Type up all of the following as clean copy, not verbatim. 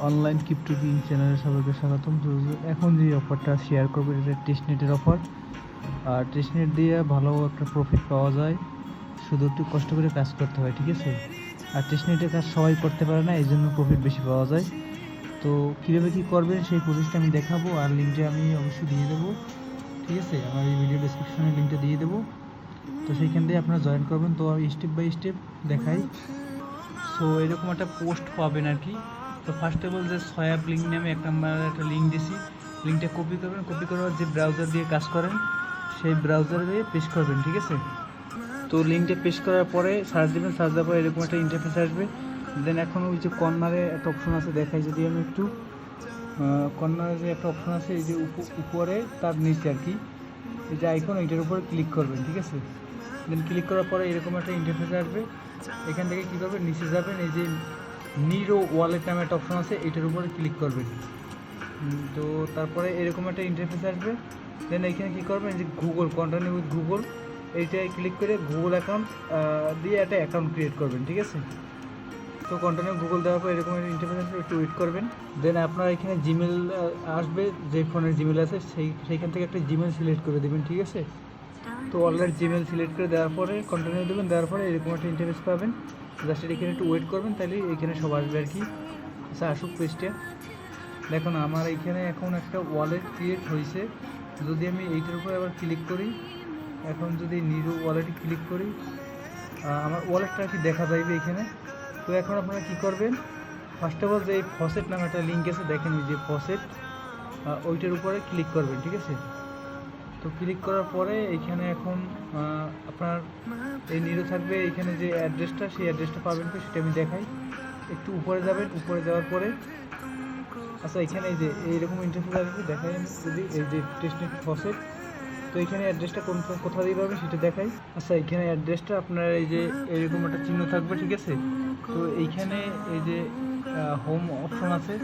Online crypto trading চ্যানেলে সবাইকে স্বাগতম। তো এখন যে অফারটা শেয়ার করবে এটা টেস্টনেটের অফার। আর টেস্টনেট দিয়ে ভালো একটা প্রফিট পাওয়া যায়, শুধু একটু কষ্ট করে কাজ করতে হয়, ঠিক আছে। আর টেস্টনেটের কাজ সবাই করতে পারে না, এই জন্য প্রফিট বেশি পাওয়া যায়। তো কীভাবে কী করবেন সেই প্রসেসটা আমি দেখাবো, আর লিঙ্কটা আমি অবশ্যই দিয়ে দেবো, ঠিক আছে। আমার এই ভিডিও ডেসক্রিপশনে লিঙ্কটা দিয়ে দেবো, তো সেইখান দিয়ে আপনারা জয়েন করবেন। তো আমি স্টেপ বাই স্টেপ দেখাই। সো এরকম একটা পোস্ট পাবেন আর কি। তো ফার্স্ট অফ অল যে সোয়াপ লিঙ্ক নামে একটা লিঙ্ক দিছি, লিঙ্কটা কপি করবেন। কপি করার যে ব্রাউজার দিয়ে কাজ করেন সেই ব্রাউজারে দিয়ে পেস্ট করবেন, ঠিক আছে। তো লিঙ্কটা পেস্ট করার পরে সার্চ দেবেন, সার্চ দেওয়ার পরে এরকম একটা ইন্টারফেস আসবে। দেন এখন ওই যে কর্নারে একটা অপশন আছে, দেখাই যদি আমি একটু। কর্নারে যে একটা অপশন আছে, এই যে উপরে তার নিচে আর কি, এই যে আইকন, এইটার উপরে ক্লিক করবেন, ঠিক আছে। দেন ক্লিক করার পরে এরকম একটা ইন্টারফেস আসবে। এখান থেকে কী করবেন, নিচে যাবেন, এই যে নিরো ওয়ালেট নামে একটা অপশন আছে, এটার উপরে ক্লিক করবেন। তো তারপরে এরকম একটা ইন্টারফেস আসবে। দেন এইখানে কী করবেন, যে গুগল কন্টিনিউ উইথ গুগল, এইটাই ক্লিক করে গুগল অ্যাকাউন্ট দিয়ে একটা অ্যাকাউন্ট ক্রিয়েট করবেন, ঠিক আছে। তো কন্টিনিউ গুগল দেওয়ার পর এরকম একটা ইন্টারফেস আসবে, একটু ওয়েট করবেন। দেন আপনার এখানে জিমেল আসবে, যে ফোনের জিমেল আছে সেইখান থেকে একটা জিমেল সিলেক্ট করে দেবেন, ঠিক আছে। তো অলরেডি জিমেল সিলেক্ট করে দেওয়ার পরে কন্টিনিউ দেবেন, দেওয়ার পরে এরকম একটা ইন্টারফেস পাবেন। জাস্ট এখানে একটু ওয়েট করবেন, তাহলে এখানে সব আসবে আর কি। আচ্ছা, আসুক পেজটা। দেখুন আমার এইখানে এখন একটা ওয়ালেট ক্রিয়েট হয়েছে। যদি আমি এইটার উপরে আবার ক্লিক করি, এখন যদি নিরো ওয়ালেটে ক্লিক করি, আমার ওয়ালেটটা আর কি দেখা যাইবে এখানে। তো এখন আপনারা কী করবেন, ফার্স্ট অফ অল যে এই ফসেট নামে একটা লিঙ্ক আছে, দেখেন এই যে ফসেট, ওইটার উপরে ক্লিক করবেন, ঠিক আছে। তো ক্লিক করার পরে এইখানে এখন আপনার এই নিরো থাকবে, এইখানে যে অ্যাড্রেসটা, সেই অ্যাড্রেসটা পাবেন, তো সেটা আমি দেখাই। একটু উপরে যাবেন, উপরে যাওয়ার পরে আচ্ছা এখানে এই যে এইরকম ইন্টারফেস আসবে, দেখাই যদি এই যে টেস্টনেট ফসেট। তো এখানে অ্যাড্রেসটা কোথা দিয়ে পাবেন সেটা দেখাই। আচ্ছা এখানে অ্যাড্রেসটা আপনার এই যে এরকম একটা চিহ্ন থাকবে, ঠিক আছে। তো এইখানে এই যে হোম অপশন আছে,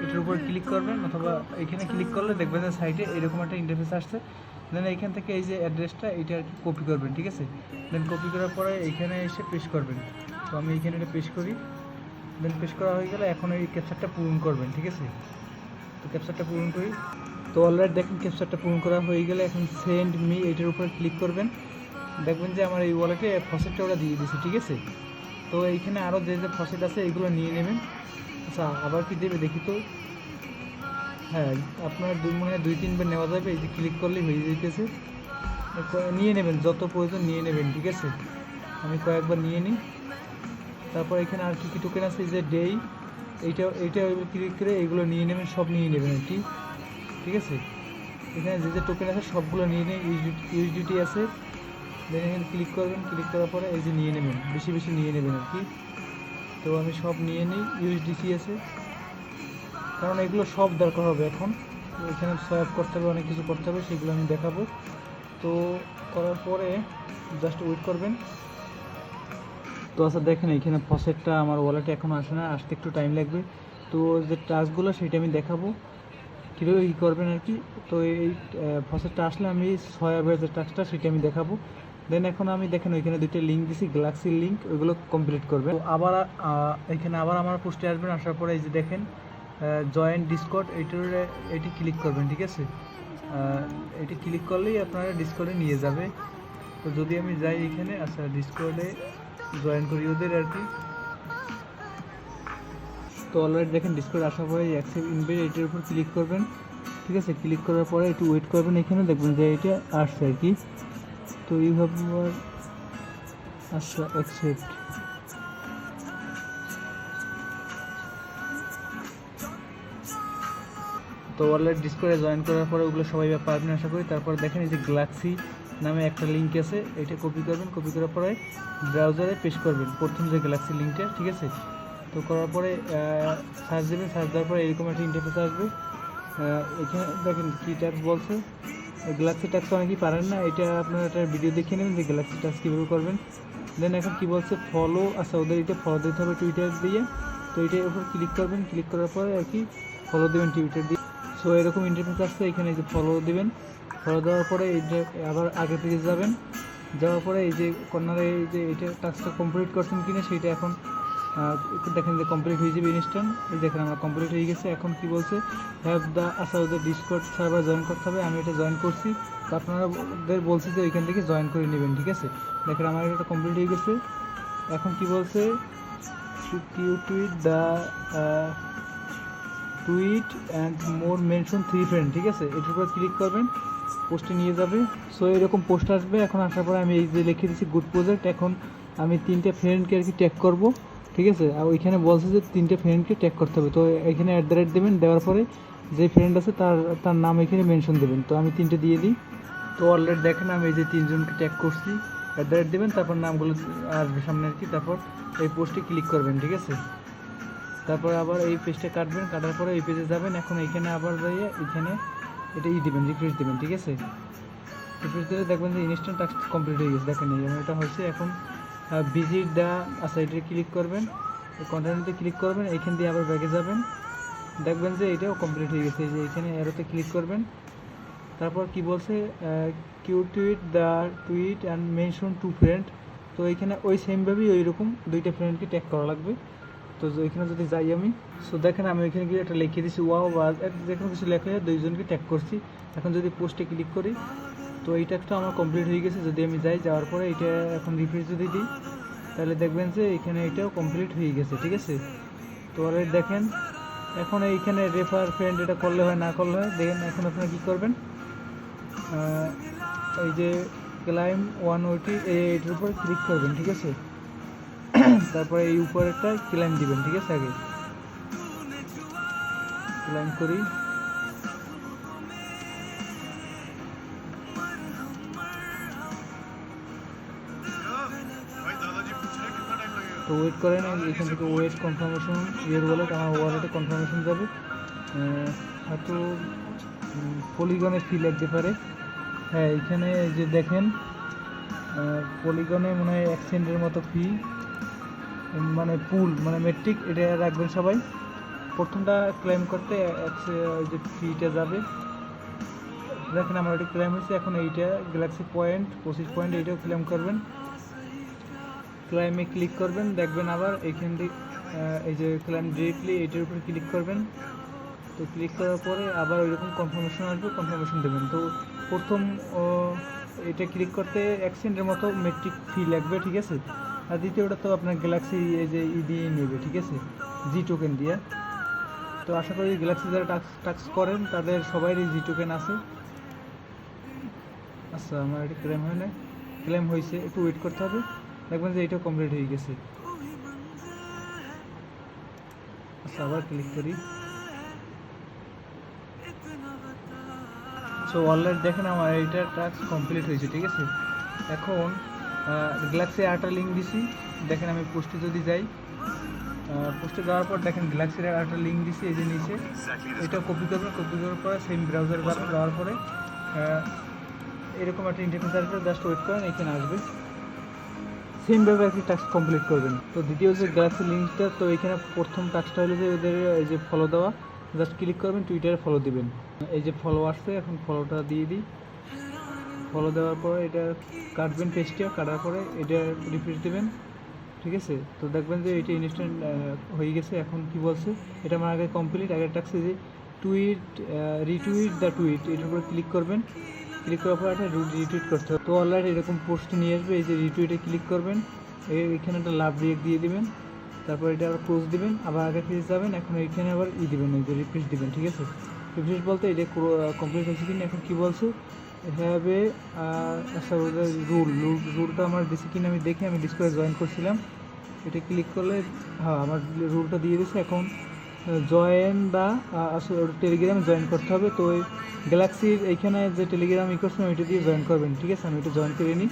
এটার উপর ক্লিক করবেন, অথবা এখানে ক্লিক করলে দেখবেন যে সাইডে এরকম একটা ইন্টারফেস আসছে। দেন এইখান থেকে এই যে অ্যাড্রেসটা, এটা আর কি কপি করবেন, ঠিক আছে। দেন কপি করার পরে এইখানে এসে পেস্ট করবেন। তো আমি এইখানে এটা পেস্ট করি। দেন পেস্ট করা হয়ে গেলে এখন এই ক্যাপচারটা পূরণ করবেন, ঠিক আছে। তো ক্যাপচারটা পূরণ করি। তো অলরেডি দেখেন ক্যাপচারটা পূরণ করা হয়ে গেলে এখন সেন্ড মি, এটার উপরে ক্লিক করবেন। দেখবেন যে আমার এই ওয়ালেটে ফসেটটা ওরা দিয়ে দিয়েছে, ঠিক আছে। তো এইখানে আরও যে যে ফসেট আছে এইগুলো নিয়ে নেবেন। আচ্ছা আবার কি দেবে দেখি তো। হ্যাঁ, আপনার মনে হয় 2-3 বার নেওয়া যাবে, এই যে ক্লিক করলেই হয়ে যেতেছে। নিয়ে নেবেন, যত প্রয়োজন নিয়ে নেবেন, ঠিক আছে। আমি কয়েকবার নিয়ে নিই। তারপর এখানে আর কী কী টোকেন আছে, এই যে ডেই, এইটা ক্লিক করে এইগুলো নিয়ে নেবেন, সব নিয়ে নেবেন আর কি, ঠিক আছে। এখানে যে যে টোকেন আছে সবগুলো নিয়ে নিন। ইউএসডিটি আছে, দেন এখানে ক্লিক করবেন, ক্লিক করার পরে এই যে নিয়ে নেবেন, বেশি বেশি নিয়ে নেবেন আর কি। তো আমি সব নিয়ে নিই। ইউএসডিসি আছে, কারণ এগুলো সব দরকার হবে এখন। তো এখানে সোয়াপ করতে হবে, অনেক কিছু করতে হবে, সেগুলো আমি দেখাবো। তো করার পরে জাস্ট ওয়েট করবেন। তো আচ্ছা দেখেন এইখানে ফসেটটা আমার ওয়ালেটে এখনও আসে না, আসতে একটু টাইম লাগবে। তো যে টাস্কগুলো সেটা আমি দেখাবো কীভাবে কী করবেন আর কি। তো এই ফসেটটা আসলে আমি সোয়াপের যে টাস্কটা সেটা আমি দেখাবো। দেন এখন আমি দেখেন ওইখানে 2টা লিঙ্ক দিছি, গ্যালাক্সির লিঙ্ক, ওইগুলো কমপ্লিট করবেন। তো আবার এখানে আবার আমার পোস্টে আসবেন, আসার পরে এই যে দেখেন জয়েন ডিসকর্ড, এটি ক্লিক করবেন, ঠিক আছে। এটি ক্লিক করলেই আপনারা ডিসকর্ডে নিয়ে যাবে। তো যদি আমি যাই এখানে, আচ্ছা ডিসকর্ডে জয়েন করি ওদের আর কি। তো অলরেডি দেখেন ডিসকর্ড আসার পরে অ্যাকসেপ্ট ইনভাইট, এটার উপর ক্লিক করবেন, ঠিক আছে। ক্লিক করার পরে একটু ওয়েট করবেন, এখানে দেখবেন যে এটা আসছে আর কি। তো এইভাবে আচ্ছা অ্যাকসেপ্ট। তো অলরেডি ডিসকর্ডে জয়েন করার পরে ওগুলো সবাই পারবেন আশা করি। তারপরে দেখেন এই যে গ্যালাক্সি নামে একটা লিঙ্ক আছে, এটা কপি করবেন, কপি করার পরে ব্রাউজারে পেস্ট করবেন প্রথম যে গ্যালাক্সি লিঙ্কটা, ঠিক আছে। তো করার পরে সার্চ দেবেন, সার্চ দেওয়ার পরে এরকম একটা ইন্টারফেস আসবে। এখানে দেখেন কী ট্যাক্স বলছে, গ্যালাক্সি ট্যাক্স অনেকেই পারেন না, এটা আপনারা একটা ভিডিও দেখে নেবেন যে গ্যালাক্সি ট্যাক্স কীভাবে করবেন। দেন এখন কী বলছে ফলো, আচ্ছা ওদের এটা ফলো দিতে হবে টুইটার দিয়ে। তো এটার উপর ক্লিক করবেন, ক্লিক করার পরে আর কি ফলো দেবেন টুইটার দিয়ে। সো এরকম ইন্টারফেস আসছে, এখানে যে ফলো দেবেন, ফলো দেওয়ার পরে এই যে আবার আগে পেজে যাবেন, যাওয়ার পরে এই যে কর্নারে এই যে এটা টাস্কটা কমপ্লিট করছেন কিনা সেইটা এখন দেখেন যে কমপ্লিট হয়ে যাবে ইনস্ট্যান্ট। এই দেখেন আমার কমপ্লিট হয়ে গেছে। এখন কি বলছে হ্যাভ দ্য ওদের ডিসকর্ড সার্ভার জয়েন করতে হবে। আমি এটা জয়েন করছি, তো আপনাদের বলছি যে ওইখান থেকে জয়েন করে নেবেন, ঠিক আছে। দেখেন আমার এটা কমপ্লিট হয়ে গেছে। এখন কি বলছে tweet the tweet and more mention 3 friend, ঠিক আছে। এটার উপর ক্লিক করবেন, পোস্টে নিয়ে যাবে। সো এরকম পোস্ট আসবে। এখন আসার পরে আমি এই যে লিখে দিচ্ছি গুড প্রজেক্ট। এখন আমি 3টে ফ্রেন্ডকে আর কি ট্যাগ করবো, ঠিক আছে। আর ওইখানে বলছে যে 3টে ফ্রেন্ডকে ট্যাগ করতে হবে। তো এখানে @ দেবেন, দেওয়ার পরে যে ফ্রেন্ড আছে তার নাম এখানে মেনশন দেবেন। তো আমি 3টে দিয়ে দিই। তো অলরেডি দেখেন আমি এই যে 3জনকে ট্যাগ করছি, @ দেবেন, তারপর নামগুলো আসবে সামনে আর কি। তারপর এই পোস্টে ক্লিক করবেন, ঠিক আছে। তারপর আবার এই পেজটা কাটবেন, কাটার পরে এই পেজে যাবেন। এখন এইখানে আবার যাইয়ে এখানে এটা দিবেন, রিফ্রেশ দিবেন, ঠিক আছে। রিফ্রেশ দিলে দেখবেন যে ইনস্ট্যান্ট টাস্ক কমপ্লিট হয়ে গেছে। দেখেন এই এটা হয়েছে। এখন ভিজিট দ্য এটা ক্লিক করবেন, কন্টেন্টে ক্লিক করবেন, এইখান দিয়ে আবার ব্যাগে যাবেন। দেখবেন যে এটাও কমপ্লিট হয়ে গেছে। যে এখানে অ্যারোতে ক্লিক করবেন। তারপর কি বলছে tweet the tweet and mention 2 friend. তো এইখানে ওই সেমভাবেই ওই রকম 2টা ফ্রেন্ডকে ট্যাগ করা লাগবে। তো এখানে যদি যাই আমি, সো দেখেন আমি ওইখানে গিয়ে একটা লিখে দিচ্ছি ওয়াও বা যে কোনো কিছু লেখা, 2জনকে ট্যাগ করছি। এখন যদি পোস্টে ক্লিক করি, তো এই ট্যাগটা আমার কমপ্লিট হয়ে গেছে। যদি আমি যাই, যাওয়ার পরে এটা এখন রিফ্রেশ যদি দিই, তাহলে দেখবেন যে এখানে এটাও কমপ্লিট হয়ে গেছে, ঠিক আছে। তো অলরেডি দেখেন এখন এইখানে রেফার ফ্রেন্ড এটা করলে হয় না করলে হয়। দেখেন এখন আপনারা কী করবেন, এই যে ক্লাইম 180 এইটার উপর ক্লিক করবেন, ঠিক আছে। তারপরে এই উপরেরটা ক্লাইম দিবেন, ঠিক আছে। আগে ক্লাইম করি। তো ওয়েট করেন, এখান থেকে ওয়েট কনফার্মেশন ওয়ালেট, আমার ওয়ালেটে কনফার্মেশন যাবে। হয়তো পলিগনে ফি লাগতে পারে। হ্যাঁ, এখানে যে দেখেন পলিগনে মনে হয় 1 সেন্টের মতো ফি, মানে পুল মানে মেট্রিক, এটা রাখবেন সবাই। প্রথমটা ক্লেম করতে যে ফিটা যাবে। দেখেন আমার এটা ক্লেম হয়েছে। এখন এইটা গ্যালাক্সি পয়েন্ট 25 পয়েন্ট, এইটাও ক্লেম করবেন। ক্লাইমে ক্লিক করবেন, দেখবেন আবার এইখান থেকে এই যে ক্লাইম ডিরেক্টলি এইটার উপর ক্লিক করবেন। তো ক্লিক করার পরে আবার ওইরকম কনফার্মেশন আসবে, কনফার্মেশন দেবেন। তো প্রথম এটা ক্লিক করতে 1 সেন্টের মতো মেট্রিক ফি লাগবে, ঠিক আছে। আর দ্বিতীয়টা তো আপনার গ্যালাক্সি এই যে দিয়ে নেবে, ঠিক আছে, জি টোকেন দিয়ে। তো আশা করি গ্যালাক্সি যারা টাক্স করেন তাদের সবারই জি টোকেন আছে। আচ্ছা, আমার এটা ক্লেম হয় না, ক্লেম হয়েছে, একটু ওয়েট করতে হবে। দেখবেন যে এটা কমপ্লিট হয়ে গেছে। আচ্ছা, আবার ক্লিক করি। সো অলরেডি দেখেন আমার এইটা টাস্ক কমপ্লিট হয়েছে, ঠিক আছে। এখন গ্যালাক্সি আরেকটা লিঙ্ক দিছি। দেখেন আমি পোস্টে যদি যাই, পোস্টে যাওয়ার পর দেখেন গ্যালাক্সির আরেকটা লিঙ্ক দিছি এই যে নিচে। এটা কপি করবেন, কপি করার পরে সেম ব্রাউজার যাওয়ার পরে এরকম একটা ইন্টারফেস আসবে, জাস্ট ওয়েট করেন, এখানে আসবে। সেমভাবে আর কি টাস্ক কমপ্লিট করবেন। তো দ্বিতীয় যে গ্যালাক্সি লিঙ্কটা, তো এখানে প্রথম টাস্কটা হলো যে ওদের এই যে ফলো দেওয়া, জাস্ট ক্লিক করবেন, টুইটারে ফলো দিবেন। এই যে ফলো আসছে, এখন ফলোটা দিয়ে দিই। ফলো দেওয়ার পরে এটা কাটবেন, পেজটা কাটার পরে এটা রিফ্রেশ দেবেন, ঠিক আছে। তো দেখবেন যে এটা ইনস্ট্যান্ট হয়ে গেছে। এখন কি বলছে, এটা আমার আগে কমপ্লিট। আগের টাস্কে যে টুইট রিটুইট দ্য টুইট, এটার উপরে ক্লিক করবেন। ক্লিক করার পর একটা রিটুইট করতে হবে। তো অলরেডি এরকম পোস্ট নিয়ে আসবে। এই যে রিটুইটে ক্লিক করবেন, এখানে একটা লাভ রিয়েক্ট দিয়ে দিবেন। তারপর এটা আবার ক্লোজ দিবেন, আবার আগের পেজ যাবেন। এখন এইখানে আবার দিবেন, এই যে রিফ্রেশ দিবেন, ঠিক আছে। রিফ্রেশ বলতে এটা কমপ্লিট হয়েছে কিনা। এখন কী বলছে হ্যাভ এ আচ্ছা, রুলটা আমার দিছি কিনা আমি দেখি। আমি ডিসপ্লে জয়েন করছিলাম, এটা ক্লিক করলে হ্যাঁ আমার রুলটা দিয়ে দিচ্ছে। এখন জয়েন বা টেলিগ্রামে জয়েন করতে হবে। তো ওই গ্যালাক্সির এইখানে যে টেলিগ্রাম করছিলাম ওইটা দিয়ে জয়েন করবেন, ঠিক আছে। আমি এটা জয়েন করে নিই।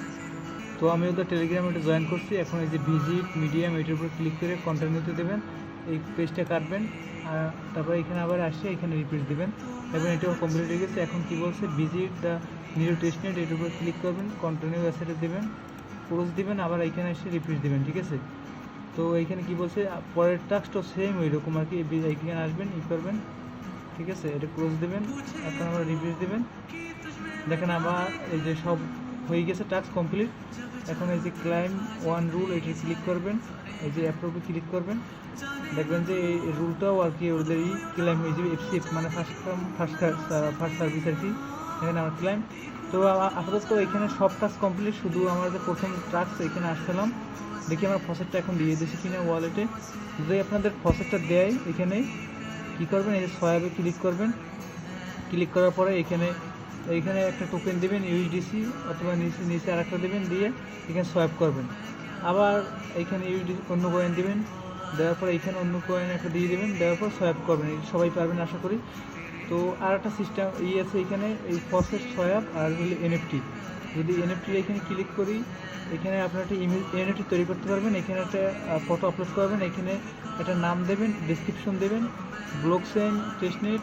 তো আমি ওদের টেলিগ্রামে এটা জয়েন করছি। এখন এই যে ভিজিট মিডিয়াম, এটার উপর ক্লিক করে কন্টিনিউতে দেবেন, এই পেজটা কাটবেন। তারপর এখানে আবার আসছে, এখানে রিপিট দেবেন। এবং এটাও কমপ্লিট হয়ে গেছে। এখন কি বলছে ভিজিট দ্য নিউ টেস্টনেট, এটার উপর ক্লিক করবেন, কন্টিনিউ অ্যাসেটে দেবেন, ক্লোজ দিবেন, আবার এখানে এসে রিপিট দেবেন, ঠিক আছে। তো এইখানে কি বলছে পরের টাস্কটা সেম ওই রকম আর কি। এইখানে আসবেন, করবেন, ঠিক আছে, এটা ক্লোজ দেবেন। এখন আবার রিপিট দেবেন। দেখেন আবার এই যে সব হয়ে গেছে, টাস্ক কমপ্লিট। এখন এই যে ক্লাইম 1 রুল, এটি ক্লিক করবেন, এই যে অ্যাপ্রুভে ক্লিক করবেন, দেখবেন যে এই রুলটাও আর কি ওদেরই ক্লেম হয়ে যাবে, এফসিএফ মানে ফার্স্ট সার্ভিস আর কি, এখানে আমার ক্লেম। তো আপাতত এখানে সব কাজ কমপ্লিট, শুধু আমার যে প্রথম ট্রাক্স এখানে আসছিলাম, দেখি আমার ফসেটটা এখন দিয়ে দিয়েছি কিনা ওয়ালেটে। যদি আপনাদের ফসেটটা দেয় এখানে কী করবেন, এই যে সোয়াবে ক্লিক করবেন, ক্লিক করার পরে এইখানে একটা টোকেন দেবেন ইউএসডিসি, অথবা নিচে আর একটা দেবেন, দিয়ে এখানে সোয়াইপ করবেন। আবার এইখানে ইউএসডিসি অন্য কয়েন দেবেন, দেওয়ার পর এইখানে অন্য কয়েন একটা দিয়ে দেবেন, দেওয়ার পর সোয়াইপ করবেন। সবাই পারবেন আশা করি। তো আর একটা সিস্টেম আছে এখানে, এই ফসেট সোয়াইপ আর হলো এনএফটি। যদি এনএফটি এখানে ক্লিক করি, এখানে আপনার একটা এনএফটি তৈরি করতে পারবেন। এখানে একটা ফটো আপলোড করবেন, এখানে একটা নাম দেবেন, ডেসক্রিপশন দেবেন, ব্লকচেইন টেস্টনেট,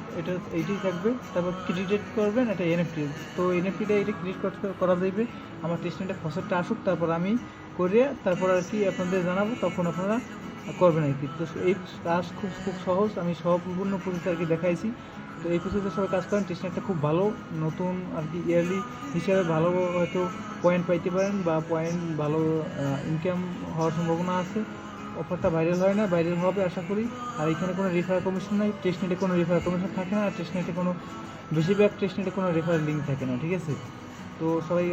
এইটাই থাকবে। তারপর ক্রিয়েট করবেন একটা এনএফটি। তো এনএফটিটা এটা ক্রিয়েট করা যাবে। আমার টেস্টনেটে ফসেটটা আসুক, তারপর আমি করে তারপর আর কি আপনাদের জানাবো, তখন আপনারা করবেন আর কি। তো এই কাজ খুব সহজ, আমি সম্পূর্ণ প্রসেস আর কি দেখাইছি। তো এই প্রসেসে সবাই কাজ করেন। টেস্টনেটটা খুব ভালো, নতুন আর কি, ইয়ারলি হিসাবে ভালো হয়তো পয়েন্ট পাইতে পারেন, বা পয়েন্ট ভালো ইনকাম হওয়ার সম্ভাবনা আছে। অফারটা ভাইরাল হয় না, ভাইরাল হবে আশা করি। আর এখানে কোনো রেফার কমিশন নাই, টেস্টনেটে কোনো রেফার কমিশন থাকে না, আর টেস্টনেটে কোনো বেশিরভাগ টেস্টনেটে কোনো রেফার লিঙ্ক থাকে না, ঠিক আছে। তো সবাই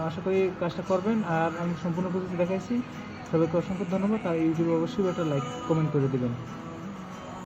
আশা করি কাজটা করবেন। আর আমি সম্পূর্ণ প্রসেস দেখাইছি। সবাইকে অসংখ্য ধন্যবাদ। আর ইউটিউবে অবশ্যই একটা লাইক কমেন্ট করে দেবেন।